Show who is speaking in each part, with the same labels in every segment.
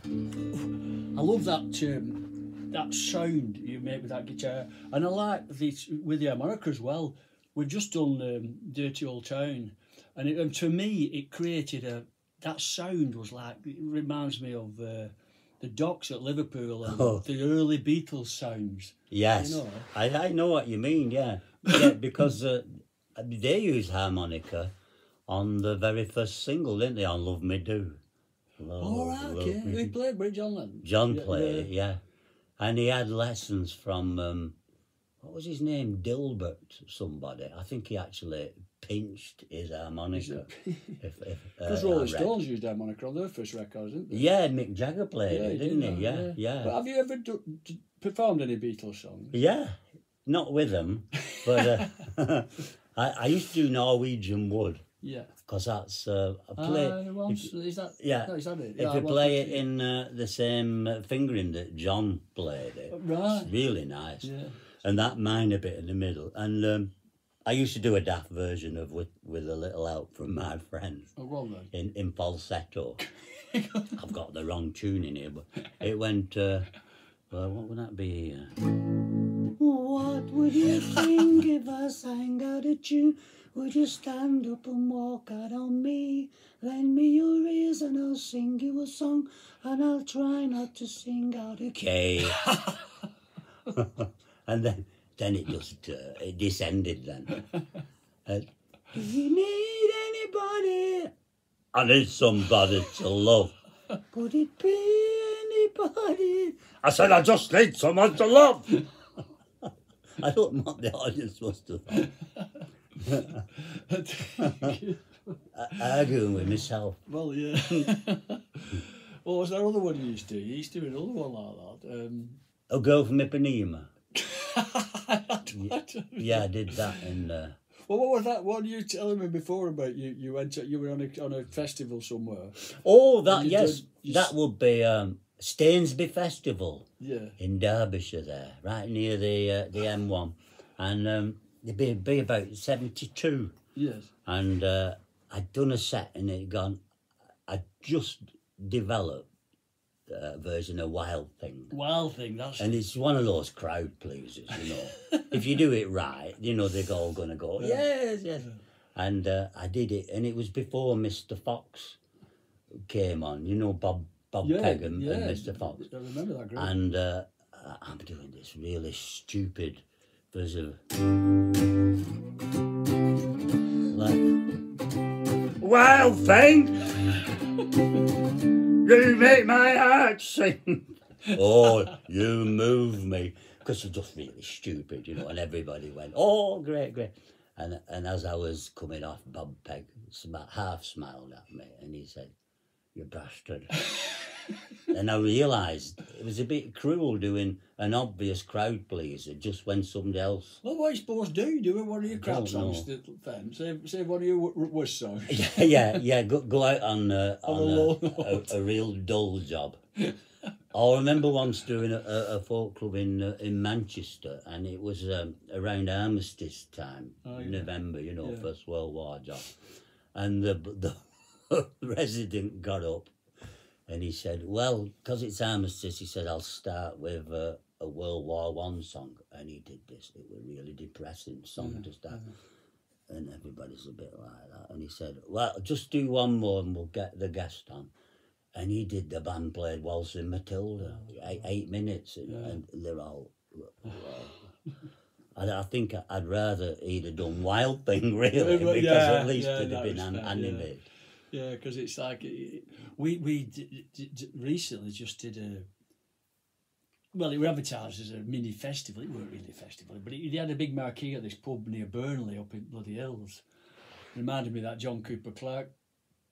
Speaker 1: I love that sound you make with that guitar, and I like this with the harmonica as well. We've just done "Dirty Old Town," and to me, it created that sound was like it reminds me of the docks at Liverpool and the early Beatles sounds.
Speaker 2: Yes,
Speaker 1: You know?
Speaker 2: I know what you mean. Yeah, yeah, because they used harmonica on the very first single, didn't they? On "Love Me Do."
Speaker 1: All right, okay. Who played with John Lennon?
Speaker 2: John played it, yeah, and he had lessons from what was his name, Dilbert, somebody. I think he actually pinched his harmonica.
Speaker 1: Because Rolling Stones used harmonica on their first records, didn't they?
Speaker 2: Yeah, Mick Jagger played it, didn't he? Yeah.
Speaker 1: But have you ever performed any Beatles songs?
Speaker 2: Yeah, not with them, but I used to do Norwegian Wood.
Speaker 1: Yeah.
Speaker 2: Because that's I play.
Speaker 1: Is that?
Speaker 2: Yeah.
Speaker 1: No, is that it?
Speaker 2: If you play it in the same fingering that John played it,
Speaker 1: right.
Speaker 2: It's really nice.
Speaker 1: Yeah.
Speaker 2: And that minor bit in the middle. And I used to do a daft version of with a little help from my friends.
Speaker 1: Oh, well then.
Speaker 2: In falsetto. I've got the wrong tune in here, but it went. Well, what would that be? What would you think if I sang out a tune? Would you stand up and walk out on me? Lend me your ears and I'll sing you a song, and I'll try not to sing out of key. And then it just it descended then. Do you need anybody? I need somebody to love. Could it be anybody? I said I just need someone to love. I don't know what the audience was to arguing with myself.
Speaker 1: Well, yeah. Well, was there other one you used to do? You used to do another one like that.
Speaker 2: A Girl from Ipanema. Yeah, I did that in.
Speaker 1: Well, what was that? What were you telling me before about you went you were on a festival somewhere?
Speaker 2: Oh, that yes, that would be Stainsby Festival.
Speaker 1: Yeah.
Speaker 2: In Derbyshire, there, right near the M1, and it'd be about 72.
Speaker 1: Yes.
Speaker 2: And I'd done a set and it gone. I just developed a version of Wild Thing.
Speaker 1: Wild Thing, that's.
Speaker 2: And it's one of those crowd pleasers, you know. If you do it right, you know they're all gonna go yes. Yeah. And I did it, and it was before Mr. Fox came on. You know Bob Pegg and Mr. Fox.
Speaker 1: I remember that group.
Speaker 2: And I'm doing this really stupid version of like Wild Thing. You make my heart sing. Oh, you move me. Because you're just really stupid, you know, and everybody went, oh, great. And as I was coming off, Bob Pegg half smiled at me and he said, you bastard. And I realised it was a bit cruel doing an obvious crowd pleaser just when somebody else...
Speaker 1: Well, what are you supposed to do? You do one of your crap songs, say one of your worst songs.
Speaker 2: yeah, go out on a real dull job. I remember once doing a folk club in Manchester, and it was around armistice time, November, you know, First World War job. And the resident got up and he said, well, because it's armistice, he said, I'll start with a World War One song. And he did this. It was a really depressing song to start. And everybody's a bit like that. And he said, well, just do one more and we'll get the guest on. And he did, the band played Waltzing Matilda, 8 minutes, and they're all... I think I'd rather he'd have done Wild Thing, really, because at least it'd have been animated.
Speaker 1: Yeah, because it's like... We recently just did a... Well, it was advertised as a mini festival. It weren't really a festival, but they had a big marquee at this pub near Burnley up in Bloody Hills. Reminded me of that John Cooper Clarke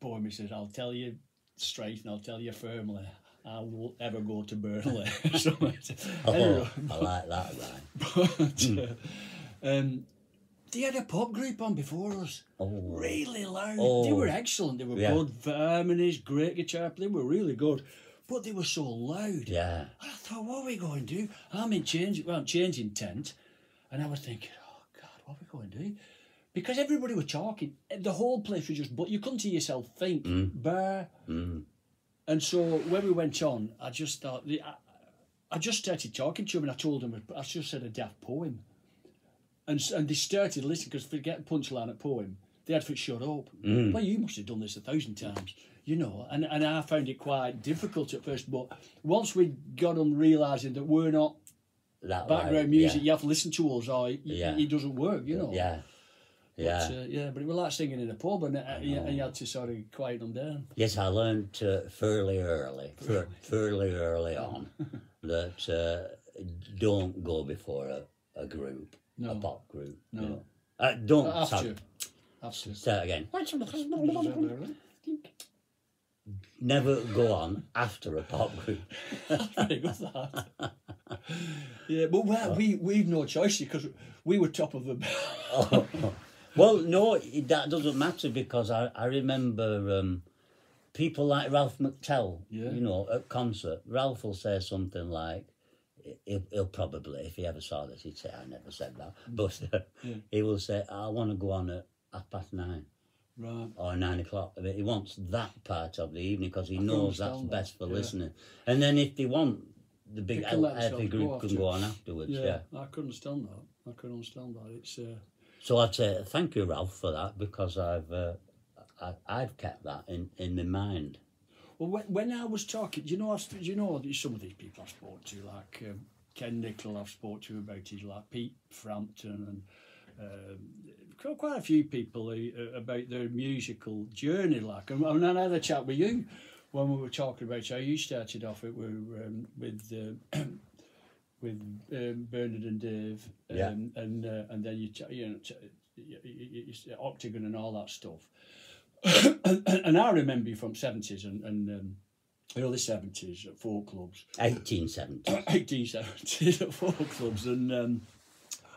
Speaker 1: poem. He says, I'll tell you straight and I'll tell you firmly, I won't ever go to Burnley.
Speaker 2: I like that, right?
Speaker 1: But they had a pop group on before us. Really loud. They were excellent. They were good harmonies, great guitar play. They were really good. But they were so loud.
Speaker 2: Yeah.
Speaker 1: And I thought, what are we going to do? I'm changing tent. And I was thinking, oh, God, what are we going to do? Because everybody was talking. The whole place was just... But you couldn't hear yourself think. Bar. And so when we went on, I just thought, I just started talking to him, and I told him, I just said a daft poem. And they started listening, because forget punchline at poem, they had to shut up. Well, you must have done this 1,000 times, you know. And I found it quite difficult at first, but once we got them realising that we're not
Speaker 2: That
Speaker 1: background
Speaker 2: way,
Speaker 1: music, you have to listen to us, or it doesn't work, you know.
Speaker 2: Yeah. Yeah.
Speaker 1: But it was like singing in a pub, and you had to sort of quiet them down.
Speaker 2: Yes, I learned fairly early on that don't go before a group, a pop group.
Speaker 1: No.
Speaker 2: You know. Don't.
Speaker 1: After.
Speaker 2: Say it again. Never go on after a pop group.
Speaker 1: Very good, that. Yeah, but we've no choice, because we were top of the...
Speaker 2: Well, no, that doesn't matter, because I remember people like Ralph McTell, you know, at concert. Ralph will say something like, he'll probably, if he ever saw this, he'd say, I never said that. But he will say, I want to go on at 9:30.
Speaker 1: Right.
Speaker 2: Or 9 o'clock. I mean, he wants that part of the evening, because he knows that's best for listening. And then if they want, the big heavy group can go on afterwards. Yeah,
Speaker 1: I couldn't understand that. It's...
Speaker 2: So I'd say thank you, Ralph, for that, because I've kept that in my mind.
Speaker 1: Well, when I was talking, do you know some of these people I've spoken to, like Ken Nichol, I've spoken to about his, like Pete Frampton, and quite a few people about their musical journey. Like, and I had a chat with you when we were talking about how you started off it with Bernard and Dave, and then Octagon and all that stuff. And I remember you from 70s and early 70s at folk clubs.
Speaker 2: 1870s.
Speaker 1: 1870s at folk clubs, and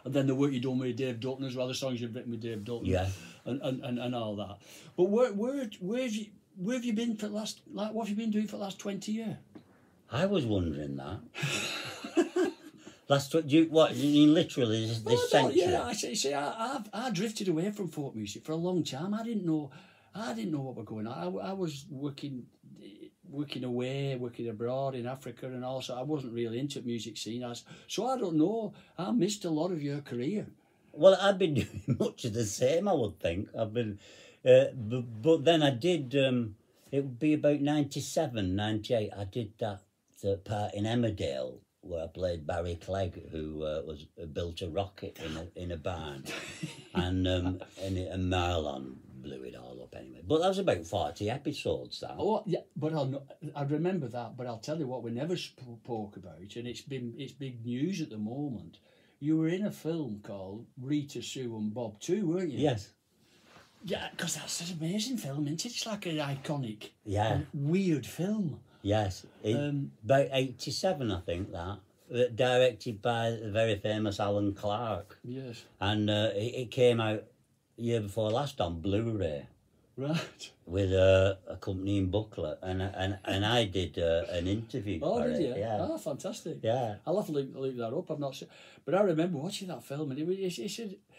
Speaker 1: then the work you done with Dave Dutton as well, the songs you've written with Dave Dutton, and all that. But where have you been for the last, like, what have you been doing for the last 20 years?
Speaker 2: I was wondering that. What you mean, literally this century?
Speaker 1: Yeah, I drifted away from folk music for a long time. I didn't know what was going on. I was working away, working abroad in Africa, and also I wasn't really into the music scene. So I don't know. I missed a lot of your career.
Speaker 2: Well, I've been doing much of the same, I would think. I've been, but then I did. It would be about 97, 98. I did that part in Emmerdale, where I played Barry Clegg, who built a rocket in a barn, and Marlon blew it all up anyway. But that was about 40 episodes. That.
Speaker 1: Oh yeah, but I remember that. But I'll tell you what we never spoke about, and it's big news at the moment. You were in a film called Rita, Sue and Bob 2, weren't you?
Speaker 2: Yes.
Speaker 1: Yeah, because that's an amazing film, isn't it? It's like an iconic, weird film.
Speaker 2: Yes, about 87, I think, that. Directed by the very famous Alan Clark.
Speaker 1: Yes.
Speaker 2: And it came out year before last on Blu-ray.
Speaker 1: Right.
Speaker 2: With a accompanying booklet, and I did an interview.
Speaker 1: Oh,
Speaker 2: for
Speaker 1: did
Speaker 2: it.
Speaker 1: you?
Speaker 2: Yeah.
Speaker 1: Oh, fantastic.
Speaker 2: Yeah.
Speaker 1: I'll have to look that up. I've not seen, but I remember watching that film, and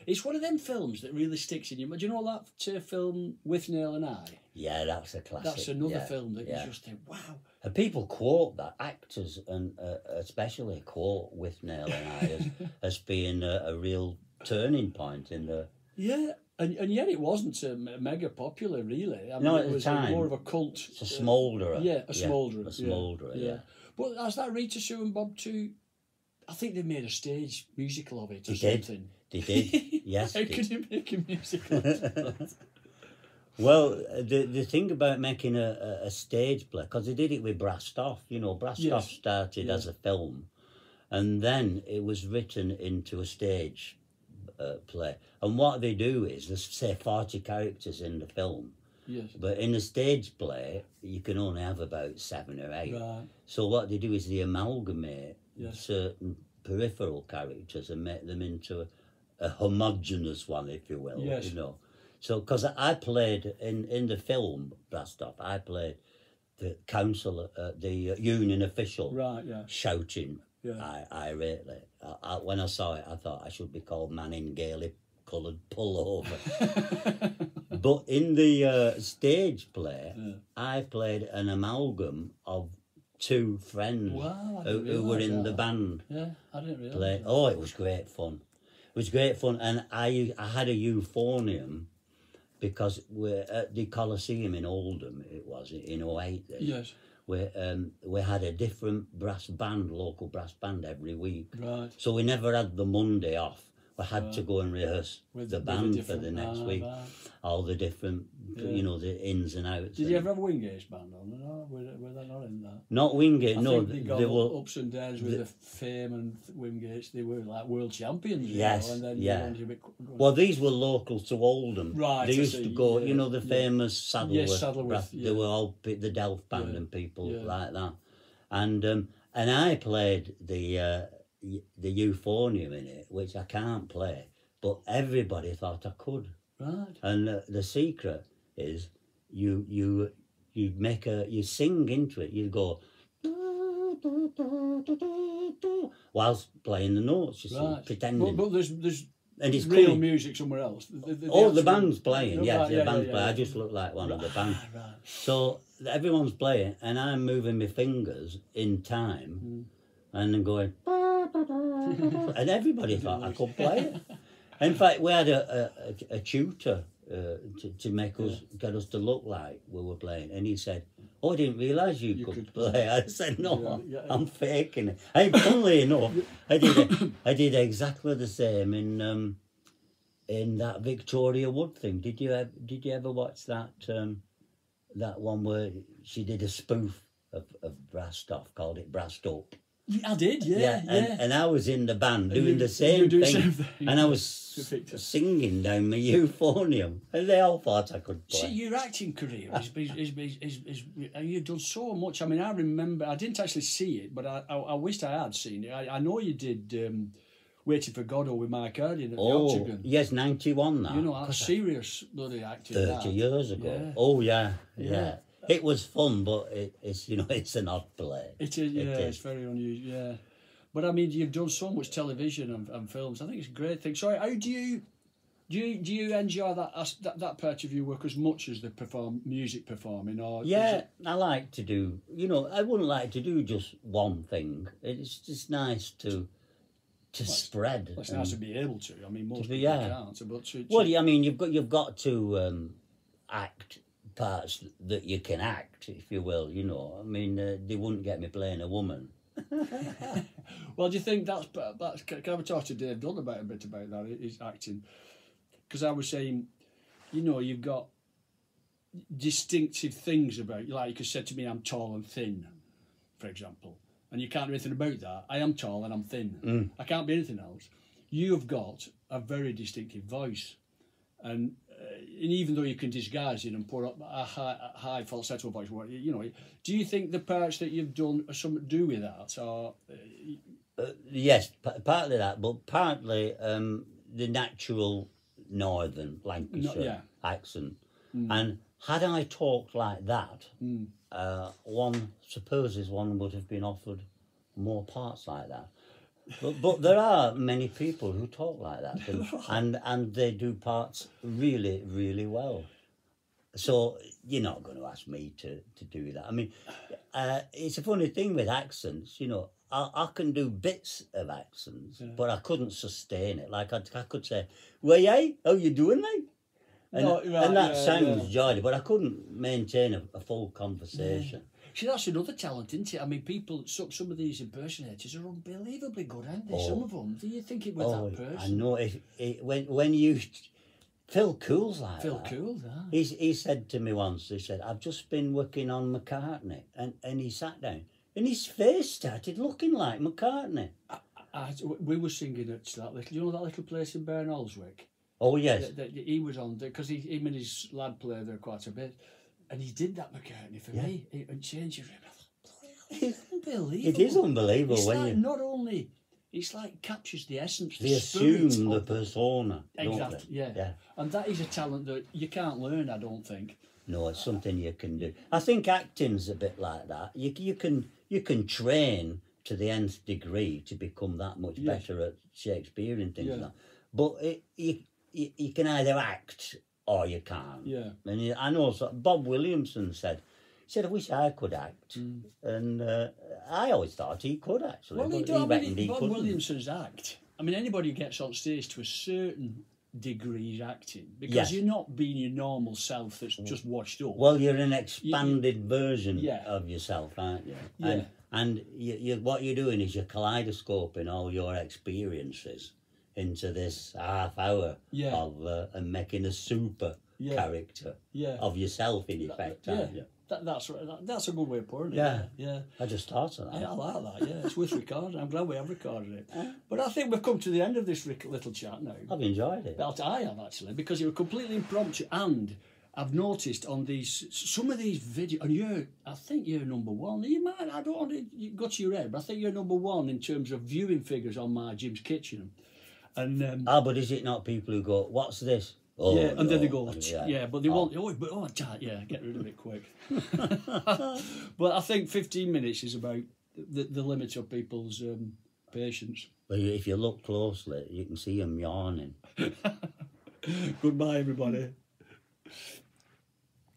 Speaker 1: it's one of them films that really sticks in you. Do you know that film Withnail and I?
Speaker 2: Yeah, that's a classic.
Speaker 1: That's another film that you just think, wow.
Speaker 2: And people quote that, actors and especially quote Withnail and I as being a real turning point in the.
Speaker 1: Yeah. And yet it wasn't mega popular, really. I mean,
Speaker 2: no,
Speaker 1: it was
Speaker 2: time.
Speaker 1: more of a cult.
Speaker 2: It's a smoulderer.
Speaker 1: A smoulderer.
Speaker 2: A smoulderer, yeah.
Speaker 1: But as that Rita, Sue and Bob 2, I think they made a stage musical of it or
Speaker 2: they
Speaker 1: something.
Speaker 2: Did. They did, yes.
Speaker 1: How could you make a musical of that?
Speaker 2: Well, the thing about making a stage play, because they did it with Brastoff, Brastoff started as a film, and then it was written into a stage play. And what they do is, there's, say, 40 characters in the film.
Speaker 1: Yes.
Speaker 2: But in a stage play, you can only have about 7 or 8.
Speaker 1: Right.
Speaker 2: So what they do is they amalgamate certain peripheral characters and make them into a homogeneous one, if you will.
Speaker 1: Yes.
Speaker 2: So, because I played in the film Brastoff, I played the council, the union official,
Speaker 1: right? Yeah.
Speaker 2: Shouting irately. When I saw it, I thought I should be called Man in Gaelic coloured pullover. But in the stage play, I played an amalgam of two friends
Speaker 1: Wow,
Speaker 2: who were in the band.
Speaker 1: Yeah, I didn't realise
Speaker 2: Play.
Speaker 1: that.
Speaker 2: Oh, it was great fun. It was great fun, and I had a euphonium because we're at the Coliseum in Oldham. It was in 08. Then,
Speaker 1: Yes.
Speaker 2: we had a different brass band, local brass band every week.
Speaker 1: Right.
Speaker 2: So we never had the Monday off. We had to go and rehearse
Speaker 1: With
Speaker 2: the
Speaker 1: a
Speaker 2: band for
Speaker 1: different-
Speaker 2: the next
Speaker 1: ah,
Speaker 2: week.
Speaker 1: right.
Speaker 2: All the different,
Speaker 1: Yeah.
Speaker 2: the ins and outs.
Speaker 1: Did you ever have Wingate's band on? No, were they not in that?
Speaker 2: Not Wingate,
Speaker 1: I
Speaker 2: no.
Speaker 1: think they got
Speaker 2: They were,
Speaker 1: ups and downs with the Fame and Wingates. They were like world champions.
Speaker 2: Yes,
Speaker 1: and then
Speaker 2: yeah.
Speaker 1: they went a bit,
Speaker 2: well, these were local to Oldham.
Speaker 1: Right,
Speaker 2: They
Speaker 1: I
Speaker 2: used
Speaker 1: see,
Speaker 2: to go,
Speaker 1: yeah,
Speaker 2: the
Speaker 1: yeah.
Speaker 2: famous Saddleworth.
Speaker 1: Yes, Saddleworth,
Speaker 2: brass-
Speaker 1: yeah.
Speaker 2: They were all the Delft band
Speaker 1: Yeah,
Speaker 2: and people
Speaker 1: yeah.
Speaker 2: like that. And I played the euphonium in it, which I can't play, but everybody thought I could.
Speaker 1: right.
Speaker 2: And the secret is you sing into it. You go whilst playing the notes. You see,
Speaker 1: Right.
Speaker 2: pretending.
Speaker 1: But there's
Speaker 2: and it's
Speaker 1: real
Speaker 2: coming.
Speaker 1: music somewhere else. The
Speaker 2: The
Speaker 1: actual-
Speaker 2: band's playing. Yes,
Speaker 1: Right,
Speaker 2: the
Speaker 1: yeah,
Speaker 2: band's
Speaker 1: yeah,
Speaker 2: playing.
Speaker 1: yeah.
Speaker 2: I just look like one of the band.
Speaker 1: Right.
Speaker 2: So everyone's playing, and I'm moving my fingers in time, and then going, and everybody thought I could play it. In fact, we had a tutor to make us get us to look like we were playing, and he said, "Oh, I didn't realise you could play." I said, "No,
Speaker 1: Yeah, yeah.
Speaker 2: I'm faking it." And funnily enough, I did exactly the same in that Victoria Wood thing. Did you ever watch that that one where she did a spoof of Brass Stuff, called it Brassed Up?
Speaker 1: I did, yeah.
Speaker 2: And I was in the band doing
Speaker 1: you-
Speaker 2: the
Speaker 1: you
Speaker 2: same
Speaker 1: do the
Speaker 2: thing,
Speaker 1: same thing.
Speaker 2: and I was
Speaker 1: Victor.
Speaker 2: singing down my euphonium, and they all thought I could play.
Speaker 1: See, your acting career is you've done so much. I mean, I remember, I didn't actually see it, but I wished I had seen it. I know you did Waiting for Godot with Mike Harding at the Octagon.
Speaker 2: yes, 91 now.
Speaker 1: You know, that's serious bloody acting.
Speaker 2: 30
Speaker 1: that.
Speaker 2: years ago.
Speaker 1: Yeah.
Speaker 2: Oh, yeah, yeah.
Speaker 1: Yeah.
Speaker 2: It was fun, but it's it's an odd play.
Speaker 1: It is, yeah,
Speaker 2: It
Speaker 1: it's
Speaker 2: is.
Speaker 1: very unusual, yeah. But I mean, you've done so much television and films. I think it's a great thing. Sorry, how do you enjoy that part of your work as much as the music performing? Or
Speaker 2: Yeah, I like to do, I wouldn't like to do just one thing. It's just nice to spread.
Speaker 1: Well, it's nice to be able to. I mean, most people
Speaker 2: yeah.
Speaker 1: can't. But
Speaker 2: Well, I mean, you've got to act parts that you can act, if you will. I mean, they wouldn't get me playing a woman.
Speaker 1: well, do you think that's can I talk to Dave Dunn about a bit about that? Is acting, because I was saying, you've got distinctive things about you. Like you said to me, I'm tall and thin, for example, and you can't do anything about that. I am tall and I'm thin. I can't be anything else. You've got a very distinctive voice, and even though you can disguise it and put up a high falsetto voice, do you think the parts that you've done are something to do with that, or?
Speaker 2: Yes, partly that, but partly the natural northern Lancashire accent. And had I talked like that, one supposes one would have been offered more parts like that. But there are many people who talk like that, and they do parts really, really well. So you're not going to ask me to do that. I mean, it's a funny thing with accents. I can do bits of accents, but I couldn't sustain it. Like I could say, "Well, hey, how you doing, mate?" And that sounds jolly, but I couldn't maintain a full conversation.
Speaker 1: See, that's another talent, isn't it? I mean, some of these impersonators are unbelievably good, aren't they? Some of them. Do you think it was that person?
Speaker 2: I know. When you... Phil Cool's like
Speaker 1: Phil
Speaker 2: that.
Speaker 1: Cool, yeah.
Speaker 2: He said to me once, he said, "I've just been working on McCartney." And he sat down, and his face started looking like McCartney.
Speaker 1: We were singing at that little place in Bernalswick?
Speaker 2: Oh, yes.
Speaker 1: That he was on, because him and his lad play there quite a bit. And he did that McCartney for me and changed your room. I thought, it's unbelievable.
Speaker 2: It is unbelievable
Speaker 1: it's
Speaker 2: when
Speaker 1: like,
Speaker 2: you...
Speaker 1: not only, it's like captures the essence,
Speaker 2: They
Speaker 1: the spirit
Speaker 2: assume the
Speaker 1: of
Speaker 2: persona, don't
Speaker 1: Exactly,
Speaker 2: they?
Speaker 1: yeah. And that is a talent that you can't learn, I don't think.
Speaker 2: No, it's something you can do. I think acting's a bit like that. You can train to the nth degree to become that much better at Shakespeare and things like that. But you can either act or you can't.
Speaker 1: Yeah.
Speaker 2: And I know Bob Williamson said, I wish I could act. And I always thought he could, actually.
Speaker 1: Well,
Speaker 2: but
Speaker 1: he
Speaker 2: reckoned he
Speaker 1: Bob
Speaker 2: couldn't.
Speaker 1: Williamson's act. I mean, anybody who gets on stage to a certain degree is acting, because
Speaker 2: Yes.
Speaker 1: you're not being your normal self that's just washed up.
Speaker 2: Well, you're an expanded version
Speaker 1: Yeah.
Speaker 2: of yourself, aren't you?
Speaker 1: Yeah.
Speaker 2: And what you're doing is you're kaleidoscoping all your experiences into this half hour
Speaker 1: Yeah.
Speaker 2: of and making a super
Speaker 1: Yeah.
Speaker 2: character
Speaker 1: Yeah.
Speaker 2: of yourself, in effect, aren't you?
Speaker 1: That's a good way of putting it.
Speaker 2: Yeah.
Speaker 1: Yeah.
Speaker 2: I just thought of that.
Speaker 1: I like that, yeah. It's worth recording. I'm glad we have recorded it. But I think we've come to the end of this little chat now.
Speaker 2: I've enjoyed it.
Speaker 1: Well, I have, actually, because you were completely impromptu, and I've noticed on some of these videos, and I think you're number one. You might, I don't want to go to your head, but I think you're number one in terms of viewing figures on my Jim's Kitchen. And
Speaker 2: But is it not people who go, what's this? Oh,
Speaker 1: yeah, and then they go,
Speaker 2: yeah.
Speaker 1: yeah, but they won't. Yeah, get rid of it quick. But I think 15 minutes is about the limit of people's patience.
Speaker 2: Well, if you look closely, you can see them yawning.
Speaker 1: Goodbye, everybody.